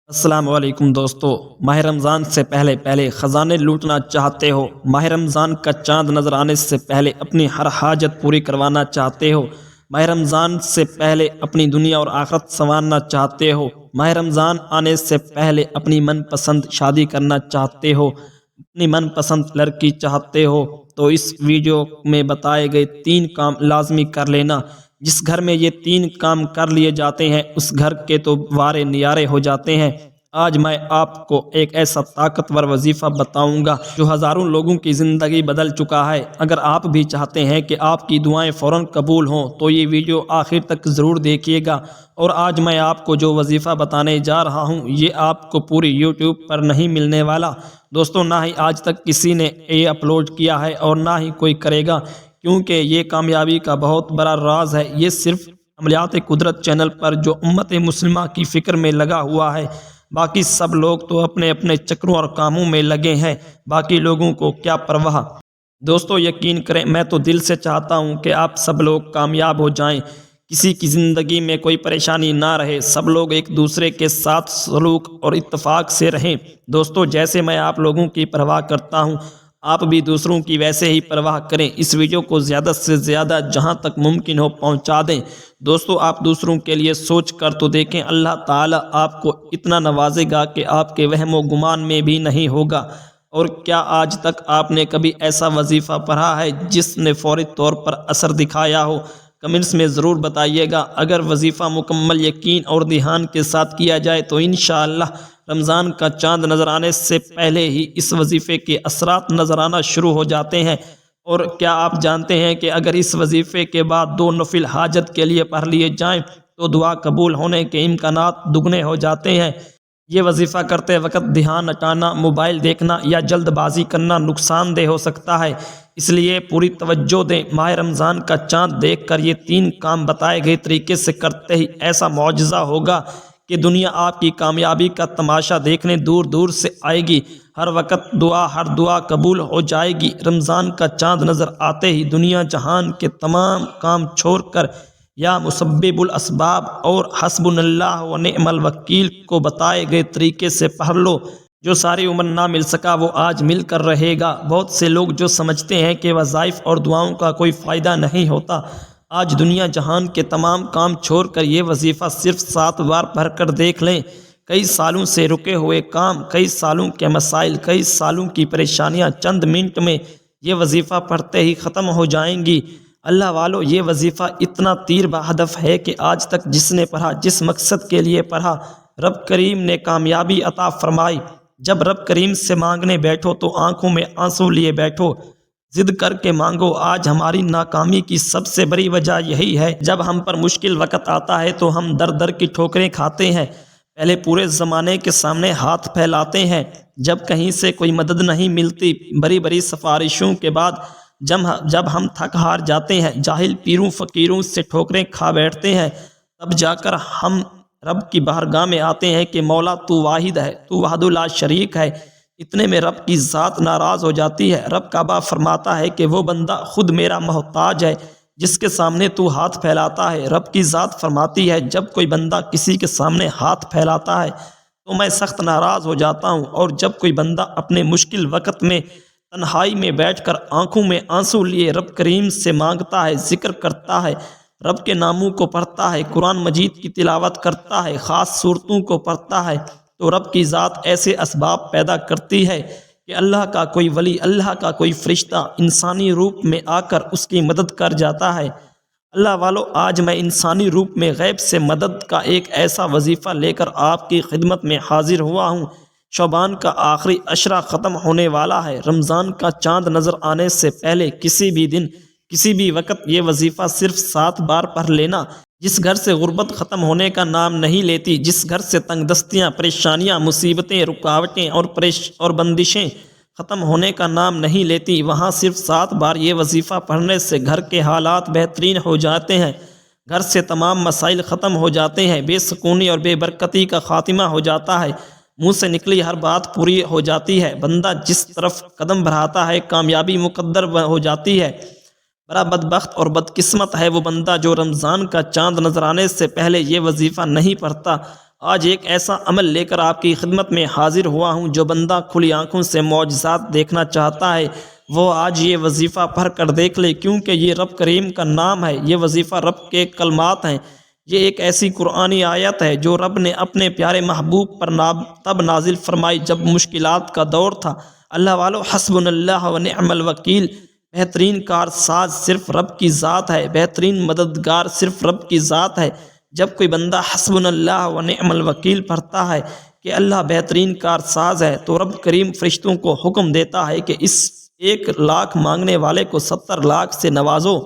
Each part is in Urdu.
السلام علیکم دوستو، ماہ رمضان سے پہلے خزانے لوٹنا چاہتے ہو؟ ماہ رمضان کا چاند نظر آنے سے پہلے اپنی ہر حاجت پوری کروانا چاہتے ہو؟ ماہ رمضان سے پہلے اپنی دنیا اور آخرت سنوارنا چاہتے ہو؟ ماہ رمضان آنے سے پہلے اپنی من پسند شادی کرنا چاہتے ہو؟ اپنی من پسند لڑکی چاہتے ہو؟ تو اس ویڈیو میں بتائے گئے 3 کام لازمی کر لینا۔ جس گھر میں یہ 3 کام کر لیے جاتے ہیں اس گھر کے تو وارے نیارے ہو جاتے ہیں۔ آج میں آپ کو ایک ایسا طاقتور وظیفہ بتاؤں گا جو ہزاروں لوگوں کی زندگی بدل چکا ہے۔ اگر آپ بھی چاہتے ہیں کہ آپ کی دعائیں فوراً قبول ہوں تو یہ ویڈیو آخر تک ضرور دیکھیے گا۔ اور آج میں آپ کو جو وظیفہ بتانے جا رہا ہوں یہ آپ کو پوری یوٹیوب پر نہیں ملنے والا دوستوں، نہ ہی آج تک کسی نے یہ اپلوڈ کیا ہے اور نہ ہی کوئی کرے گا، کیونکہ یہ کامیابی کا بہت بڑا راز ہے۔ یہ صرف عملیات قدرت چینل پر جو امت مسلمہ کی فکر میں لگا ہوا ہے، باقی سب لوگ تو اپنے اپنے چکروں اور کاموں میں لگے ہیں، باقی لوگوں کو کیا پرواہ۔ دوستو یقین کریں، میں تو دل سے چاہتا ہوں کہ آپ سب لوگ کامیاب ہو جائیں، کسی کی زندگی میں کوئی پریشانی نہ رہے، سب لوگ ایک دوسرے کے ساتھ سلوک اور اتفاق سے رہیں۔ دوستو جیسے میں آپ لوگوں کی پرواہ کرتا ہوں، آپ بھی دوسروں کی ویسے ہی پرواہ کریں۔ اس ویڈیو کو زیادہ سے زیادہ جہاں تک ممکن ہو پہنچا دیں۔ دوستو آپ دوسروں کے لیے سوچ کر تو دیکھیں، اللہ تعالیٰ آپ کو اتنا نوازے گا کہ آپ کے وہم و گمان میں بھی نہیں ہوگا۔ اور کیا آج تک آپ نے کبھی ایسا وظیفہ پڑھا ہے جس نے فوری طور پر اثر دکھایا ہو؟ کمنٹس میں ضرور بتائیے گا۔ اگر وظیفہ مکمل یقین اور دھیان کے ساتھ کیا جائے تو انشاءاللہ رمضان کا چاند نظر آنے سے پہلے ہی اس وظیفے کے اثرات نظر آنا شروع ہو جاتے ہیں۔ اور کیا آپ جانتے ہیں کہ اگر اس وظیفے کے بعد 2 نفل حاجت کے لیے پڑھ لیے جائیں تو دعا قبول ہونے کے امکانات دگنے ہو جاتے ہیں۔ یہ وظیفہ کرتے وقت دھیان ہٹانا، موبائل دیکھنا یا جلد بازی کرنا نقصان دہ ہو سکتا ہے، اس لیے پوری توجہ دیں۔ ماہ رمضان کا چاند دیکھ کر یہ 3 کام بتائے گئے طریقے سے کرتے ہی ایسا معجزہ ہوگا کہ دنیا آپ کی کامیابی کا تماشا دیکھنے دور دور سے آئے گی۔ ہر وقت ہر دعا قبول ہو جائے گی۔ رمضان کا چاند نظر آتے ہی دنیا جہان کے تمام کام چھوڑ کر یا مسبب الاسباب اور حسبنا اللہ و نعم الوکیل کو بتائے گئے طریقے سے پڑھ لو۔ جو ساری عمر نہ مل سکا وہ آج مل کر رہے گا۔ بہت سے لوگ جو سمجھتے ہیں کہ وظائف اور دعاؤں کا کوئی فائدہ نہیں ہوتا، آج دنیا جہان کے تمام کام چھوڑ کر یہ وظیفہ صرف 7 بار پڑھ کر دیکھ لیں۔ کئی سالوں سے رکے ہوئے کام، کئی سالوں کے مسائل، کئی سالوں کی پریشانیاں چند منٹ میں یہ وظیفہ پڑھتے ہی ختم ہو جائیں گی۔ اللہ والو، یہ وظیفہ اتنا تیر بہدف ہے کہ آج تک جس نے پڑھا، جس مقصد کے لیے پڑھا، رب کریم نے کامیابی عطا فرمائی۔ جب رب کریم سے مانگنے بیٹھو تو آنکھوں میں آنسو لیے بیٹھو، ضد کر کے مانگو۔ آج ہماری ناکامی کی سب سے بڑی وجہ یہی ہے، جب ہم پر مشکل وقت آتا ہے تو ہم در در کی ٹھوکریں کھاتے ہیں، پہلے پورے زمانے کے سامنے ہاتھ پھیلاتے ہیں، جب کہیں سے کوئی مدد نہیں ملتی، بڑی بڑی سفارشوں کے بعد جب ہم تھک ہار جاتے ہیں، جاہل پیروں فقیروں سے ٹھوکریں کھا بیٹھتے ہیں، تب جا کر ہم رب کی بارگاہ میں آتے ہیں کہ مولا تو واحد ہے، تو وحدہ لا شریک ہے۔ اتنے میں رب کی ذات ناراض ہو جاتی ہے۔ رب کعبہ فرماتا ہے کہ وہ بندہ خود میرا محتاج ہے جس کے سامنے تو ہاتھ پھیلاتا ہے۔ رب کی ذات فرماتی ہے جب کوئی بندہ کسی کے سامنے ہاتھ پھیلاتا ہے تو میں سخت ناراض ہو جاتا ہوں، اور جب کوئی بندہ اپنے مشکل وقت میں تنہائی میں بیٹھ کر آنکھوں میں آنسو لیے رب کریم سے مانگتا ہے، ذکر کرتا ہے، رب کے ناموں کو پڑھتا ہے، قرآن مجید کی تلاوت کرتا ہے، خاص صورتوں کو پڑھتا ہے، تو رب کی ذات ایسے اسباب پیدا کرتی ہے کہ اللہ کا کوئی ولی، اللہ کا کوئی فرشتہ انسانی روپ میں آ کر اس کی مدد کر جاتا ہے۔ اللہ والو، آج میں انسانی روپ میں غیب سے مدد کا ایک ایسا وظیفہ لے کر آپ کی خدمت میں حاضر ہوا ہوں۔ شعبان کا آخری عشرہ ختم ہونے والا ہے۔ رمضان کا چاند نظر آنے سے پہلے کسی بھی دن، کسی بھی وقت یہ وظیفہ صرف 7 بار پڑھ لینا۔ جس گھر سے غربت ختم ہونے کا نام نہیں لیتی، جس گھر سے تنگ دستیاں، پریشانیاں، مصیبتیں، رکاوٹیں اور بندشیں ختم ہونے کا نام نہیں لیتی، وہاں صرف 7 بار یہ وظیفہ پڑھنے سے گھر کے حالات بہترین ہو جاتے ہیں، گھر سے تمام مسائل ختم ہو جاتے ہیں، بے سکونی اور بے برکتی کا خاتمہ ہو جاتا ہے، منہ سے نکلی ہر بات پوری ہو جاتی ہے، بندہ جس طرف قدم بڑھاتا ہے کامیابی مقدر ہو جاتی ہے۔ بڑا بدبخت اور بدقسمت ہے وہ بندہ جو رمضان کا چاند نظر آنے سے پہلے یہ وظیفہ نہیں پڑھتا۔ آج ایک ایسا عمل لے کر آپ کی خدمت میں حاضر ہوا ہوں۔ جو بندہ کھلی آنکھوں سے معجزات دیکھنا چاہتا ہے وہ آج یہ وظیفہ پڑھ کر دیکھ لے، کیونکہ یہ رب کریم کا نام ہے، یہ وظیفہ رب کے کلمات ہیں۔ یہ ایک ایسی قرآنی آیت ہے جو رب نے اپنے پیارے محبوب پر تب نازل فرمائی جب مشکلات کا دور تھا۔ اللہ والو، حسبنا اللہ و نعم الوکیل، بہترین کارساز صرف رب کی ذات ہے، بہترین مددگار صرف رب کی ذات ہے۔ جب کوئی بندہ حسبنا اللہ و نعم الوکیل پڑھتا ہے کہ اللہ بہترین کارساز ہے، تو رب کریم فرشتوں کو حکم دیتا ہے کہ اس 1,00,000 مانگنے والے کو 70 لاکھ سے نوازو۔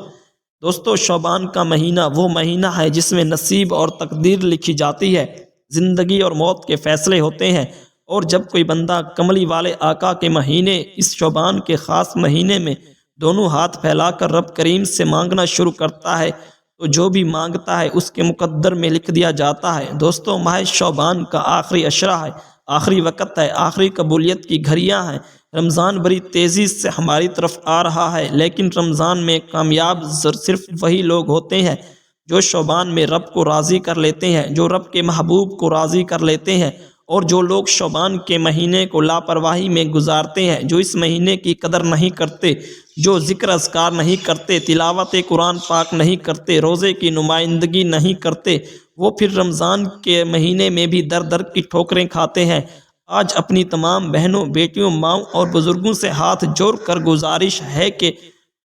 دوستو، شعبان کا مہینہ وہ مہینہ ہے جس میں نصیب اور تقدیر لکھی جاتی ہے، زندگی اور موت کے فیصلے ہوتے ہیں، اور جب کوئی بندہ کملی والے آقا کے مہینے اس شعبان کے خاص مہینے میں دونوں ہاتھ پھیلا کر رب کریم سے مانگنا شروع کرتا ہے تو جو بھی مانگتا ہے اس کے مقدر میں لکھ دیا جاتا ہے۔ دوستو، ماہ شعبان کا آخری عشرہ ہے، آخری وقت ہے، آخری قبولیت کی گھڑیاں ہیں۔ رمضان بڑی تیزی سے ہماری طرف آ رہا ہے، لیکن رمضان میں کامیاب صرف وہی لوگ ہوتے ہیں جو شعبان میں رب کو راضی کر لیتے ہیں، جو رب کے محبوب کو راضی کر لیتے ہیں۔ اور جو لوگ شعبان کے مہینے کو لاپرواہی میں گزارتے ہیں، جو اس مہینے کی قدر نہیں کرتے، جو ذکر اذکار نہیں کرتے، تلاوت قرآن پاک نہیں کرتے، روزے کی نمائندگی نہیں کرتے، وہ پھر رمضان کے مہینے میں بھی در در کی ٹھوکریں کھاتے ہیں۔ آج اپنی تمام بہنوں، بیٹیوں، ماؤں اور بزرگوں سے ہاتھ جوڑ کر گزارش ہے کہ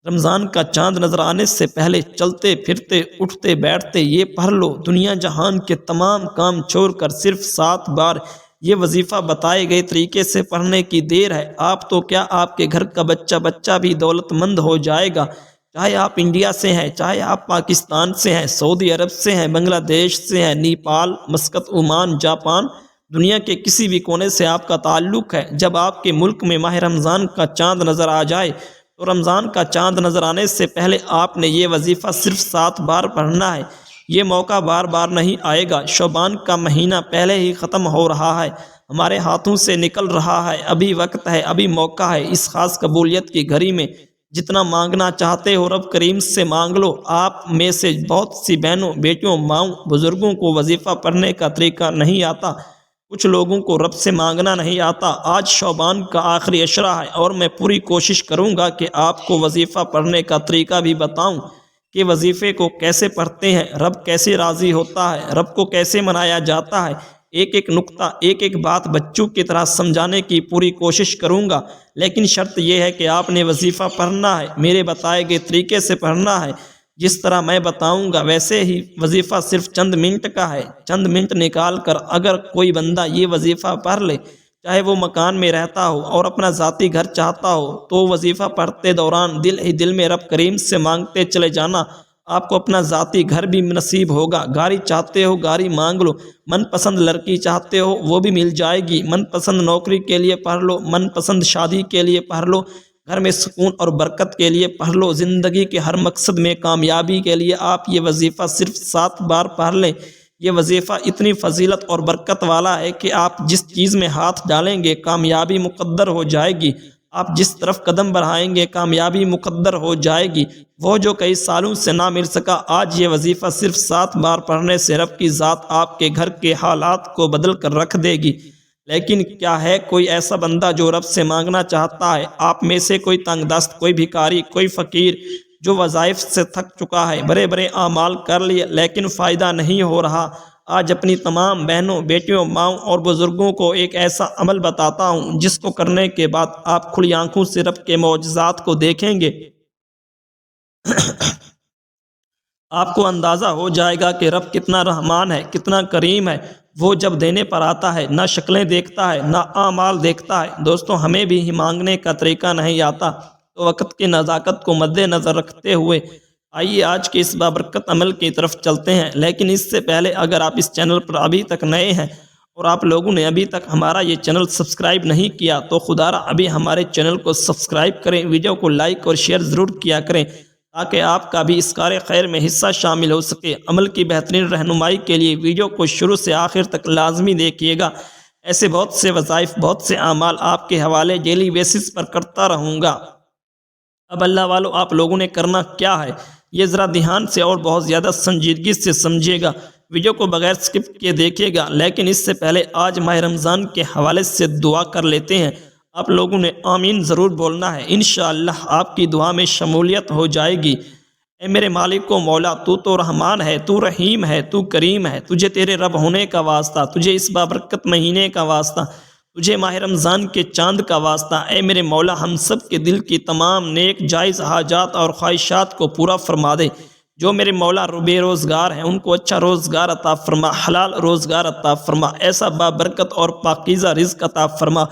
رمضان کا چاند نظر آنے سے پہلے چلتے پھرتے اٹھتے بیٹھتے یہ پڑھ لو۔ دنیا جہان کے تمام کام چھوڑ کر صرف 7 بار یہ وظیفہ بتائے گئے طریقے سے پڑھنے کی دیر ہے۔ آپ تو کیا، آپ کے گھر کا بچہ بھی دولت مند ہو جائے گا، چاہے آپ انڈیا سے ہیں، چاہے آپ پاکستان سے ہیں، سعودی عرب سے ہیں، بنگلہ دیش سے ہیں، نیپال، مسقط، عمان، جاپان، دنیا کے کسی بھی کونے سے آپ کا تعلق ہے۔ جب آپ کے ملک میں ماہ رمضان کا چاند نظر آ جائے تو رمضان کا چاند نظر آنے سے پہلے آپ نے یہ وظیفہ صرف 7 بار پڑھنا ہے۔ یہ موقع بار بار نہیں آئے گا۔ شعبان کا مہینہ پہلے ہی ختم ہو رہا ہے، ہمارے ہاتھوں سے نکل رہا ہے، ابھی وقت ہے، ابھی موقع ہے۔ اس خاص قبولیت کی گھڑی میں جتنا مانگنا چاہتے ہو رب کریم سے مانگ لو۔ آپ میں سے بہت سی بہنوں، بیٹیوں، ماؤں، بزرگوں کو وظیفہ پڑھنے کا طریقہ نہیں آتا، کچھ لوگوں کو رب سے مانگنا نہیں آتا۔ آج شعبان کا آخری عشرہ ہے اور میں پوری کوشش کروں گا کہ آپ کو وظیفہ پڑھنے کا طریقہ بھی بتاؤں کہ وظیفے کو کیسے پڑھتے ہیں، رب کیسے راضی ہوتا ہے، رب کو کیسے منایا جاتا ہے۔ ایک ایک نقطہ، ایک ایک بات بچوں کی طرح سمجھانے کی پوری کوشش کروں گا، لیکن شرط یہ ہے کہ آپ نے وظیفہ پڑھنا ہے، میرے بتائے گئے طریقے سے پڑھنا ہے، جس طرح میں بتاؤں گا ویسے ہی۔ وظیفہ صرف چند منٹ کا ہے، چند منٹ نکال کر اگر کوئی بندہ یہ وظیفہ پڑھ لے، چاہے وہ مکان میں رہتا ہو اور اپنا ذاتی گھر چاہتا ہو، تو وظیفہ پڑھتے دوران دل ہی دل میں رب کریم سے مانگتے چلے جانا، آپ کو اپنا ذاتی گھر بھی نصیب ہوگا۔ گاڑی چاہتے ہو، گاڑی مانگ لو، من پسند لڑکی چاہتے ہو وہ بھی مل جائے گی، من پسند نوکری کے لیے پڑھ لو، من پسند شادی کے لیے پڑھ لو، گھر میں سکون اور برکت کے لیے پڑھ لو، زندگی کے ہر مقصد میں کامیابی کے لیے آپ یہ وظیفہ صرف 7 بار پڑھ لیں۔ یہ وظیفہ اتنی فضیلت اور برکت والا ہے کہ آپ جس چیز میں ہاتھ ڈالیں گے کامیابی مقدر ہو جائے گی، آپ جس طرف قدم بڑھائیں گے کامیابی مقدر ہو جائے گی۔ وہ جو کئی سالوں سے نہ مل سکا، آج یہ وظیفہ صرف 7 بار پڑھنے سے رب کی ذات آپ کے گھر کے حالات کو بدل کر رکھ دے گی۔ لیکن کیا ہے کوئی ایسا بندہ جو رب سے مانگنا چاہتا ہے؟ آپ میں سے کوئی تنگ دست، کوئی بھکاری، کوئی فقیر جو وظائف سے تھک چکا ہے، بڑے بڑے اعمال کر لیے لیکن فائدہ نہیں ہو رہا، آج اپنی تمام بہنوں، بیٹیوں، ماؤں اور بزرگوں کو ایک ایسا عمل بتاتا ہوں جس کو کرنے کے بعد آپ کھلی آنکھوں سے رب کے معجزات کو دیکھیں گے۔ آپ کو اندازہ ہو جائے گا کہ رب کتنا رحمان ہے، کتنا کریم ہے۔ وہ جب دینے پر آتا ہے نہ شکلیں دیکھتا ہے، نہ اعمال دیکھتا ہے۔ دوستوں، ہمیں بھی ہی مانگنے کا طریقہ نہیں آتا، تو وقت کی نزاکت کو مد نظر رکھتے ہوئے آئیے آج کے اس بابرکت عمل کی طرف چلتے ہیں۔ لیکن اس سے پہلے اگر آپ اس چینل پر ابھی تک نئے ہیں اور آپ لوگوں نے ابھی تک ہمارا یہ چینل سبسکرائب نہیں کیا تو خدا را ابھی ہمارے چینل کو سبسکرائب کریں، ویڈیو کو لائک اور شیئر ضرور کیا کریں تاکہ آپ کا بھی اس کار خیر میں حصہ شامل ہو سکے۔ عمل کی بہترین رہنمائی کے لیے ویڈیو کو شروع سے آخر تک لازمی دیکھیے گا۔ ایسے بہت سے وظائف، بہت سے اعمال آپ کے حوالے ڈیلی بیسس پر کرتا رہوں گا۔ اب اللہ والو، آپ لوگوں نے کرنا کیا ہے یہ ذرا دھیان سے اور بہت زیادہ سنجیدگی سے سمجھیے گا۔ ویڈیو کو بغیر سکپ کیے دیکھیے گا، لیکن اس سے پہلے آج ماہ رمضان کے حوالے سے دعا کر لیتے ہیں۔ آپ لوگوں نے آمین ضرور بولنا ہے، انشاءاللہ آپ کی دعا میں شمولیت ہو جائے گی۔ اے میرے مالک و مولا، تو رحمان ہے، تو رحیم ہے، تو کریم ہے، تجھے تیرے رب ہونے کا واسطہ، تجھے اس بابرکت مہینے کا واسطہ، تجھے ماہ رمضان کے چاند کا واسطہ۔ اے میرے مولا، ہم سب کے دل کی تمام نیک جائز حاجات اور خواہشات کو پورا فرما دے۔ جو میرے مولا بے روزگار ہیں ان کو اچھا روزگار عطا فرما، حلال روزگار عطا فرما، ایسا بابرکت اور پاکیزہ رزق عطا فرما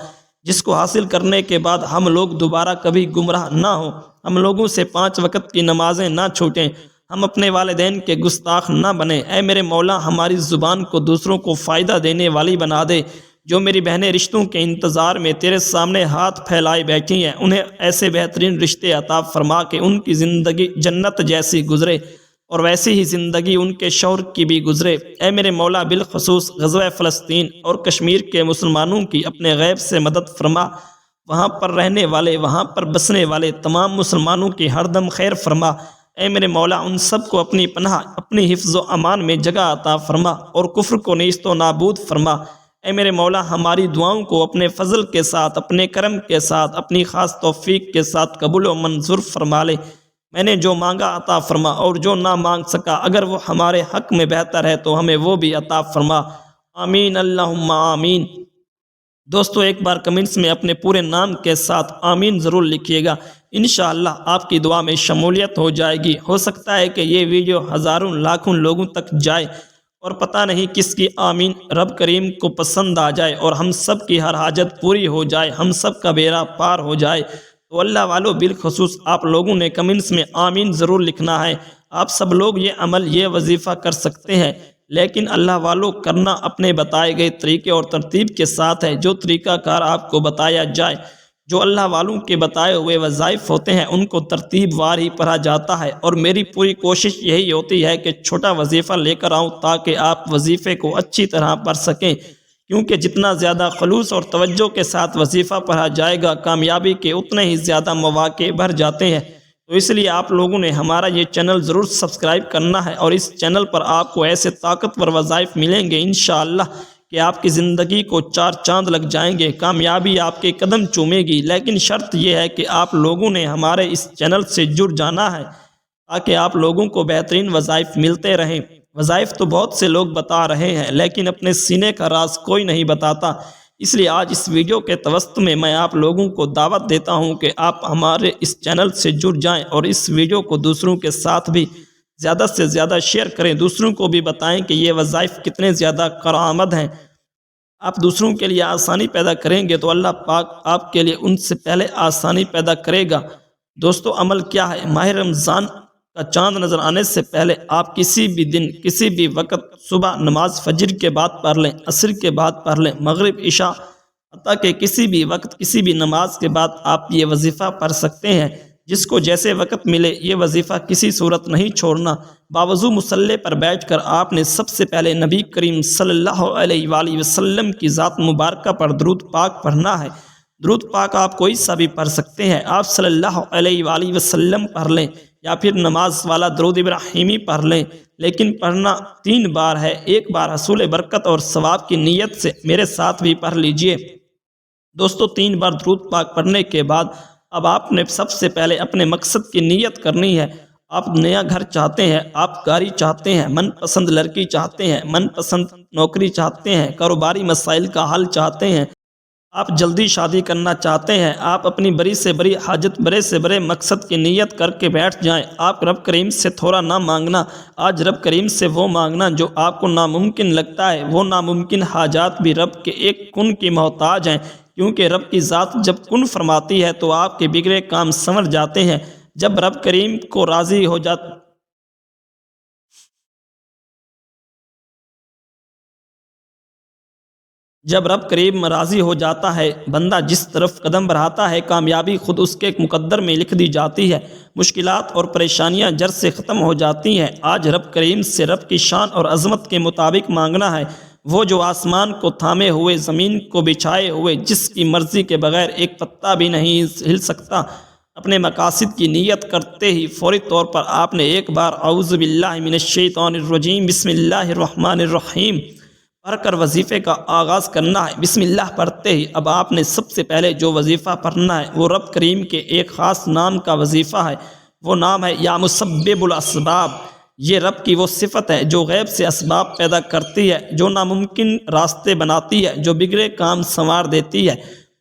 جس کو حاصل کرنے کے بعد ہم لوگ دوبارہ کبھی گمراہ نہ ہوں، ہم لوگوں سے 5 وقت کی نمازیں نہ چھوٹیں، ہم اپنے والدین کے گستاخ نہ بنیں۔ اے میرے مولا، ہماری زبان کو دوسروں کو فائدہ دینے والی بنا دے۔ جو میری بہنیں رشتوں کے انتظار میں تیرے سامنے ہاتھ پھیلائے بیٹھی ہیں، انہیں ایسے بہترین رشتے عطا فرما کہ ان کی زندگی جنت جیسی گزرے اور ویسی ہی زندگی ان کے شوہر کی بھی گزرے۔ اے میرے مولا، بالخصوص غزوہ فلسطین اور کشمیر کے مسلمانوں کی اپنے غیب سے مدد فرما، وہاں پر رہنے والے، وہاں پر بسنے والے تمام مسلمانوں کی ہر دم خیر فرما۔ اے میرے مولا، ان سب کو اپنی پناہ، اپنی حفظ و امان میں جگہ عطا فرما اور کفر کو نیست و نابود فرما۔ اے میرے مولا، ہماری دعاؤں کو اپنے فضل کے ساتھ، اپنے کرم کے ساتھ، اپنی خاص توفیق کے ساتھ قبول و منظور فرما لے۔ میں نے جو مانگا عطا فرما، اور جو نہ مانگ سکا اگر وہ ہمارے حق میں بہتر ہے تو ہمیں وہ بھی عطا فرما۔ آمین اللہم آمین۔ دوستو، ایک بار کمنٹس میں اپنے پورے نام کے ساتھ آمین ضرور لکھیے گا، انشاءاللہ آپ کی دعا میں شمولیت ہو جائے گی۔ ہو سکتا ہے کہ یہ ویڈیو ہزاروں لاکھوں لوگوں تک جائے اور پتہ نہیں کس کی آمین رب کریم کو پسند آ جائے اور ہم سب کی ہر حاجت پوری ہو جائے، ہم سب کا بیڑا پار ہو جائے۔ تو اللہ والو، بالخصوص آپ لوگوں نے کمنٹس میں آمین ضرور لکھنا ہے۔ آپ سب لوگ یہ عمل، یہ وظیفہ کر سکتے ہیں، لیکن اللہ والو کرنا اپنے بتائے گئے طریقے اور ترتیب کے ساتھ ہے۔ جو طریقہ کار آپ کو بتایا جائے، جو اللہ والوں کے بتائے ہوئے وظائف ہوتے ہیں، ان کو ترتیب وار ہی پڑھا جاتا ہے، اور میری پوری کوشش یہی ہوتی ہے کہ چھوٹا وظیفہ لے کر آؤں تاکہ آپ وظیفے کو اچھی طرح پڑھ سکیں، کیونکہ جتنا زیادہ خلوص اور توجہ کے ساتھ وظیفہ پڑھا جائے گا، کامیابی کے اتنے ہی زیادہ مواقع بڑھ جاتے ہیں۔ تو اس لیے آپ لوگوں نے ہمارا یہ چینل ضرور سبسکرائب کرنا ہے، اور اس چینل پر آپ کو ایسے طاقتور وظائف ملیں گے انشاءاللہ کہ آپ کی زندگی کو 4 چاند لگ جائیں گے، کامیابی آپ کے قدم چومے گی۔ لیکن شرط یہ ہے کہ آپ لوگوں نے ہمارے اس چینل سے جڑ جانا ہے تاکہ آپ لوگوں کو بہترین وظائف ملتے رہیں۔ وظائف تو بہت سے لوگ بتا رہے ہیں، لیکن اپنے سینے کا راز کوئی نہیں بتاتا۔ اس لیے آج اس ویڈیو کے توسط میں میں آپ لوگوں کو دعوت دیتا ہوں کہ آپ ہمارے اس چینل سے جڑ جائیں اور اس ویڈیو کو دوسروں کے ساتھ بھی زیادہ سے زیادہ شیئر کریں، دوسروں کو بھی بتائیں کہ یہ وظائف کتنے زیادہ کارآمد ہیں۔ آپ دوسروں کے لیے آسانی پیدا کریں گے تو اللہ پاک آپ کے لیے ان سے پہلے آسانی پیدا کرے گا۔ دوستو، عمل کیا ہے؟ ماہ رمضان کا چاند نظر آنے سے پہلے آپ کسی بھی دن، کسی بھی وقت، صبح نماز فجر کے بعد پڑھ لیں، عصر کے بعد پڑھ لیں، مغرب، عشاء، حتیٰ کہ کسی بھی وقت، کسی بھی نماز کے بعد آپ یہ وظیفہ پڑھ سکتے ہیں۔ جس کو جیسے وقت ملے یہ وظیفہ کسی صورت نہیں چھوڑنا۔ باوضو مصلی پر بیٹھ کر آپ نے سب سے پہلے نبی کریم صلی اللہ علیہ وآلہ وسلم کی ذات مبارکہ پر درود پاک پڑھنا ہے۔ درود پاک آپ کوئی سا بھی پڑھ سکتے ہیں، آپ صلی اللہ علیہ وآلہ وسلم پڑھ لیں یا پھر نماز والا درود ابراہیمی پڑھ لیں، لیکن پڑھنا 3 بار ہے۔ ایک بار حصول برکت اور ثواب کی نیت سے میرے ساتھ بھی پڑھ لیجئے۔ دوستو، 3 بار درود پاک پڑھنے کے بعد اب آپ نے سب سے پہلے اپنے مقصد کی نیت کرنی ہے۔ آپ نیا گھر چاہتے ہیں، آپ گاڑی چاہتے ہیں، من پسند لڑکی چاہتے ہیں، من پسند نوکری چاہتے ہیں، کاروباری مسائل کا حل چاہتے ہیں، آپ جلدی شادی کرنا چاہتے ہیں، آپ اپنی بڑی سے بڑی حاجت، بڑے سے بڑے مقصد کی نیت کر کے بیٹھ جائیں۔ آپ رب کریم سے تھوڑا نہ مانگنا، آج رب کریم سے وہ مانگنا جو آپ کو ناممکن لگتا ہے۔ وہ ناممکن حاجات بھی رب کے ایک کن کی محتاج ہیں، کیونکہ رب کی ذات جب کن فرماتی ہے تو آپ کے بگڑے کام سنور جاتے ہیں۔ جب رب کریم کو راضی ہو جاتا جب رب کریم راضی ہو جاتا ہے، بندہ جس طرف قدم بڑھاتا ہے کامیابی خود اس کے مقدر میں لکھ دی جاتی ہے، مشکلات اور پریشانیاں جڑ سے ختم ہو جاتی ہیں۔ آج رب کریم سے رب کی شان اور عظمت کے مطابق مانگنا ہے، وہ جو آسمان کو تھامے ہوئے، زمین کو بچھائے ہوئے، جس کی مرضی کے بغیر ایک پتا بھی نہیں ہل سکتا۔ اپنے مقاصد کی نیت کرتے ہی فوری طور پر آپ نے ایک بار اعوذ باللہ من الشیطان الرجیم بسم اللہ الرحمن الرحیم پڑھ کر وظیفے کا آغاز کرنا ہے۔ بسم اللہ پڑھتے ہی اب آپ نے سب سے پہلے جو وظیفہ پڑھنا ہے وہ رب کریم کے ایک خاص نام کا وظیفہ ہے۔ وہ نام ہے یا مسبب الاسباب۔ یہ رب کی وہ صفت ہے جو غیب سے اسباب پیدا کرتی ہے، جو ناممکن راستے بناتی ہے، جو بگڑے کام سنوار دیتی ہے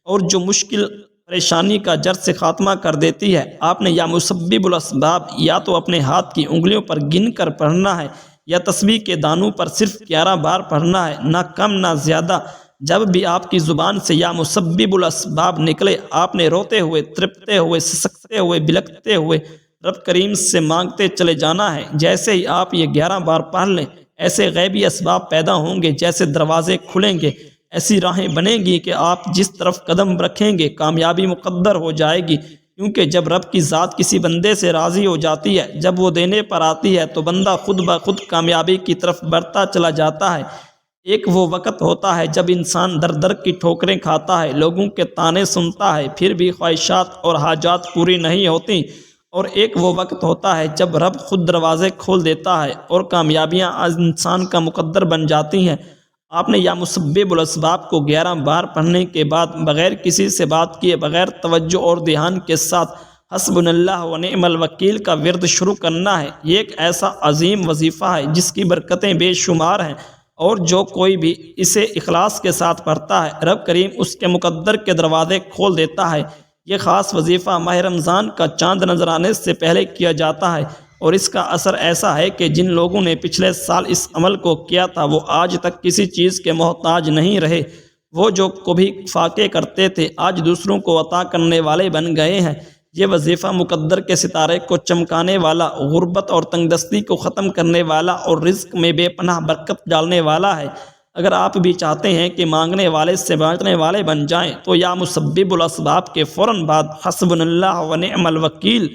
اور جو مشکل پریشانی کا جڑ سے خاتمہ کر دیتی ہے۔ آپ نے یا مسبب الاسباب یا تو اپنے ہاتھ کی انگلیوں پر گن کر پڑھنا ہے یا تسبیح کے دانوں پر صرف 11 بار پڑھنا ہے، نہ کم نہ زیادہ۔ جب بھی آپ کی زبان سے یا مسبب الاسباب نکلے، آپ نے روتے ہوئے، ترپتے ہوئے، سسکتے ہوئے، بلکتے ہوئے رب کریم سے مانگتے چلے جانا ہے۔ جیسے ہی آپ یہ 11 بار پڑھ لیں، ایسے غیبی اسباب پیدا ہوں گے، جیسے دروازے کھلیں گے، ایسی راہیں بنیں گی کہ آپ جس طرف قدم رکھیں گے کامیابی مقدر ہو جائے گی، کیونکہ جب رب کی ذات کسی بندے سے راضی ہو جاتی ہے، جب وہ دینے پر آتی ہے تو بندہ خود بخود کامیابی کی طرف بڑھتا چلا جاتا ہے۔ ایک وہ وقت ہوتا ہے جب انسان در در کی ٹھوکریں کھاتا ہے، لوگوں کے طعنے سنتا ہے، پھر بھی خواہشات اور حاجات پوری نہیں ہوتی، اور ایک وہ وقت ہوتا ہے جب رب خود دروازے کھول دیتا ہے اور کامیابیاں انسان کا مقدر بن جاتی ہیں۔ آپ نے یا مسبب الاسباب کو 11 بار پڑھنے کے بعد بغیر کسی سے بات کیے، بغیر توجہ اور دھیان کے ساتھ حسبنا اللہ و نعم الوکیل کا ورد شروع کرنا ہے۔ یہ ایک ایسا عظیم وظیفہ ہے جس کی برکتیں بے شمار ہیں، اور جو کوئی بھی اسے اخلاص کے ساتھ پڑھتا ہے، رب کریم اس کے مقدر کے دروازے کھول دیتا ہے۔ یہ خاص وظیفہ ماہ رمضان کا چاند نظر آنے سے پہلے کیا جاتا ہے، اور اس کا اثر ایسا ہے کہ جن لوگوں نے پچھلے سال اس عمل کو کیا تھا وہ آج تک کسی چیز کے محتاج نہیں رہے۔ وہ جو کبھی فاقے کرتے تھے آج دوسروں کو عطا کرنے والے بن گئے ہیں۔ یہ وظیفہ مقدر کے ستارے کو چمکانے والا، غربت اور تنگ دستی کو ختم کرنے والا اور رزق میں بے پناہ برکت ڈالنے والا ہے۔ اگر آپ بھی چاہتے ہیں کہ مانگنے والے سے بانٹنے والے بن جائیں تو یا مسبب الاسباب کے فوراً بعد حسبنا اللہ و نعم الوکیل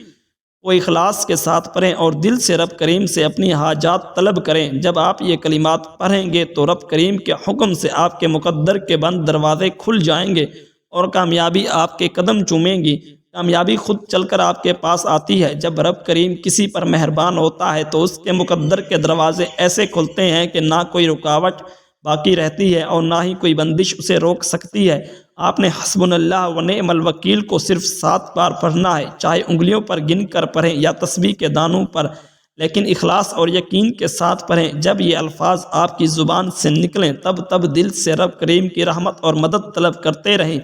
وہ اخلاص کے ساتھ پڑھیں اور دل سے رب کریم سے اپنی حاجات طلب کریں۔ جب آپ یہ کلمات پڑھیں گے تو رب کریم کے حکم سے آپ کے مقدر کے بند دروازے کھل جائیں گے اور کامیابی آپ کے قدم چومیں گی۔ کامیابی خود چل کر آپ کے پاس آتی ہے۔ جب رب کریم کسی پر مہربان ہوتا ہے تو اس کے مقدر کے دروازے ایسے کھلتے ہیں کہ نہ کوئی رکاوٹ باقی رہتی ہے اور نہ ہی کوئی بندش اسے روک سکتی ہے۔ آپ نے حسبنا اللہ و نعم الوکیل کو صرف 7 بار پڑھنا ہے، چاہے انگلیوں پر گن کر پڑھیں یا تسبیح کے دانوں پر، لیکن اخلاص اور یقین کے ساتھ پڑھیں۔ جب یہ الفاظ آپ کی زبان سے نکلیں تب دل سے رب کریم کی رحمت اور مدد طلب کرتے رہیں۔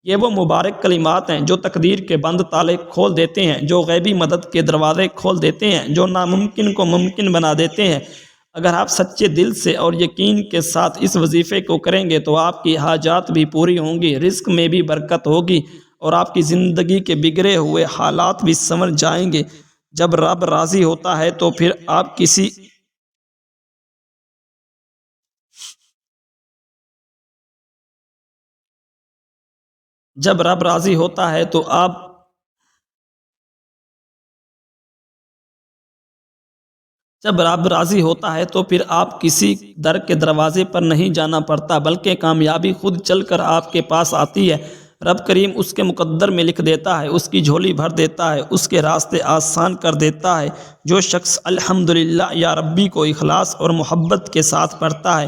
یہ وہ مبارک کلمات ہیں جو تقدیر کے بند تالے کھول دیتے ہیں، جو غیبی مدد کے دروازے کھول دیتے ہیں، جو ناممکن کو ممکن بنا دیتے ہیں۔ اگر آپ سچے دل سے اور یقین کے ساتھ اس وظیفے کو کریں گے تو آپ کی حاجات بھی پوری ہوں گی، رزق میں بھی برکت ہوگی اور آپ کی زندگی کے بگڑے ہوئے حالات بھی سنور جائیں گے۔ جب رب راضی ہوتا ہے تو پھر آپ جب رب راضی ہوتا ہے تو پھر آپ کسی در کے دروازے پر نہیں جانا پڑتا، بلکہ کامیابی خود چل کر آپ کے پاس آتی ہے۔ رب کریم اس کے مقدر میں لکھ دیتا ہے، اس کی جھولی بھر دیتا ہے، اس کے راستے آسان کر دیتا ہے۔ جو شخص الحمدللہ یا ربی کو اخلاص اور محبت کے ساتھ پڑھتا ہے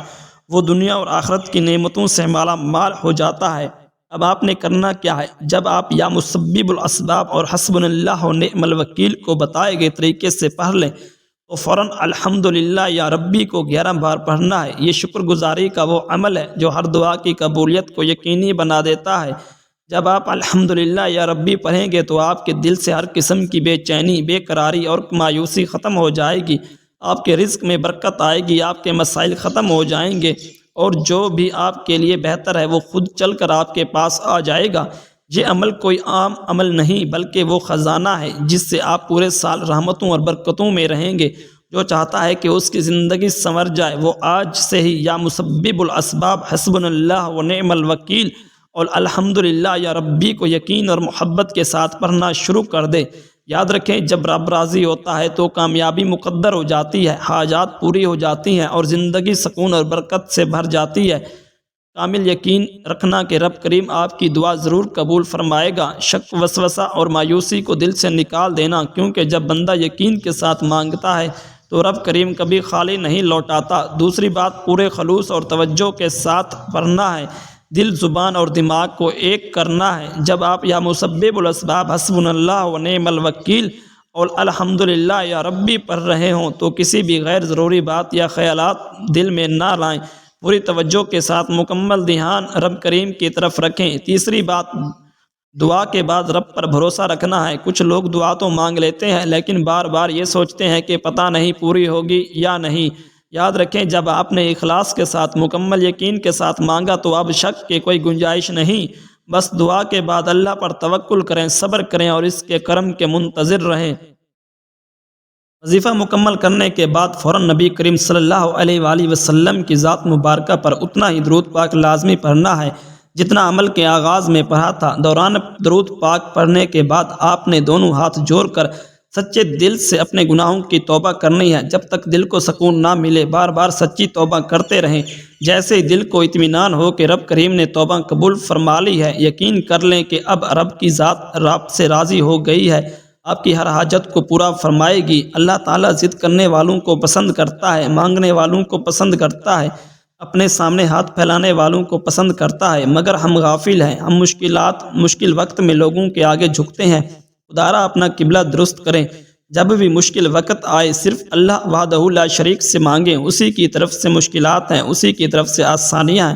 وہ دنیا اور آخرت کی نعمتوں سے مالا مال ہو جاتا ہے۔ اب آپ نے کرنا کیا ہے؟ جب آپ یا مسبب الاسباب اور حسبنا اللہ و نعم الوکیل کو بتائے گئے طریقے سے پڑھ لیں تو فوراً الحمدللہ یا ربی کو 11 بار پڑھنا ہے۔ یہ شکر گزاری کا وہ عمل ہے جو ہر دعا کی قبولیت کو یقینی بنا دیتا ہے۔ جب آپ الحمدللہ یا ربی پڑھیں گے تو آپ کے دل سے ہر قسم کی بے چینی، بے قراری اور مایوسی ختم ہو جائے گی، آپ کے رزق میں برکت آئے گی، آپ کے مسائل ختم ہو جائیں گے، اور جو بھی آپ کے لیے بہتر ہے وہ خود چل کر آپ کے پاس آ جائے گا۔ یہ عمل کوئی عام عمل نہیں بلکہ وہ خزانہ ہے جس سے آپ پورے سال رحمتوں اور برکتوں میں رہیں گے۔ جو چاہتا ہے کہ اس کی زندگی سنور جائے وہ آج سے ہی یا مسبب الاسباب، حسبنا اللہ و نعم الوکیل اور الحمدللہ یا ربی کو یقین اور محبت کے ساتھ پڑھنا شروع کر دے۔ یاد رکھیں جب رب راضی ہوتا ہے تو کامیابی مقدر ہو جاتی ہے، حاجات پوری ہو جاتی ہیں اور زندگی سکون اور برکت سے بھر جاتی ہے۔ کامل یقین رکھنا کہ رب کریم آپ کی دعا ضرور قبول فرمائے گا۔ شک، وسوسہ اور مایوسی کو دل سے نکال دینا، کیونکہ جب بندہ یقین کے ساتھ مانگتا ہے تو رب کریم کبھی خالی نہیں لوٹاتا۔ دوسری بات، پورے خلوص اور توجہ کے ساتھ پڑھنا ہے، دل، زبان اور دماغ کو ایک کرنا ہے۔ جب آپ یا مسبب الاسباب، حسبنا اللہ و نعم الوکیل اور الحمدللہ یا ربی پڑھ رہے ہوں تو کسی بھی غیر ضروری بات یا خیالات دل میں نہ لائیں، پوری توجہ کے ساتھ مکمل دھیان رب کریم کی طرف رکھیں۔ تیسری بات، دعا کے بعد رب پر بھروسہ رکھنا ہے۔ کچھ لوگ دعا تو مانگ لیتے ہیں لیکن بار بار یہ سوچتے ہیں کہ پتہ نہیں پوری ہوگی یا نہیں۔ یاد رکھیں، جب آپ نے اخلاص کے ساتھ، مکمل یقین کے ساتھ مانگا تو اب شک کی کوئی گنجائش نہیں۔ بس دعا کے بعد اللہ پر توکل کریں، صبر کریں اور اس کے کرم کے منتظر رہیں۔ وظیفہ مکمل کرنے کے بعد فوراً نبی کریم صلی اللہ علیہ وآلہ وسلم کی ذات مبارکہ پر اتنا ہی درود پاک لازمی پڑھنا ہے جتنا عمل کے آغاز میں پڑھا تھا۔ دوران درود پاک پڑھنے کے بعد آپ نے دونوں ہاتھ جوڑ کر سچے دل سے اپنے گناہوں کی توبہ کرنی ہے۔ جب تک دل کو سکون نہ ملے بار بار سچی توبہ کرتے رہیں۔ جیسے ہی دل کو اطمینان ہو کہ رب کریم نے توبہ قبول فرما لی ہے، یقین کر لیں کہ اب رب کی ذات آپ سے راضی ہو گئی ہے، آپ کی ہر حاجت کو پورا فرمائے گی۔ اللہ تعالیٰ ضد کرنے والوں کو پسند کرتا ہے، مانگنے والوں کو پسند کرتا ہے، اپنے سامنے ہاتھ پھیلانے والوں کو پسند کرتا ہے، مگر ہم غافل ہیں۔ ہم مشکل وقت میں لوگوں کے آگے جھکتے ہیں۔ خدارا اپنا قبلہ درست کریں۔ جب بھی مشکل وقت آئے صرف اللہ وحدہ لا شریک سے مانگیں، اسی کی طرف سے مشکلات ہیں، اسی کی طرف سے آسانیاں ہیں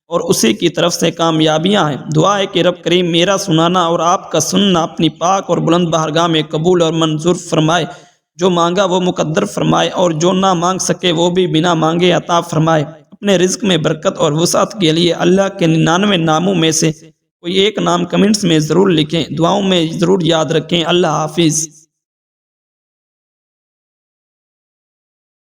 اور اسی کی طرف سے کامیابیاں ہیں۔ دعا ہے کہ رب کریم میرا سنانا اور آپ کا سننا اپنی پاک اور بلند بارگاہ میں قبول اور منظور فرمائے۔ جو مانگا وہ مقدر فرمائے اور جو نہ مانگ سکے وہ بھی بنا مانگے عطا فرمائے۔ اپنے رزق میں برکت اور وسعت کے لیے اللہ کے 99 ناموں میں سے کوئی ایک نام کمنٹس میں ضرور لکھیں، دعاؤں میں ضرور یاد رکھیں۔ اللہ حافظ۔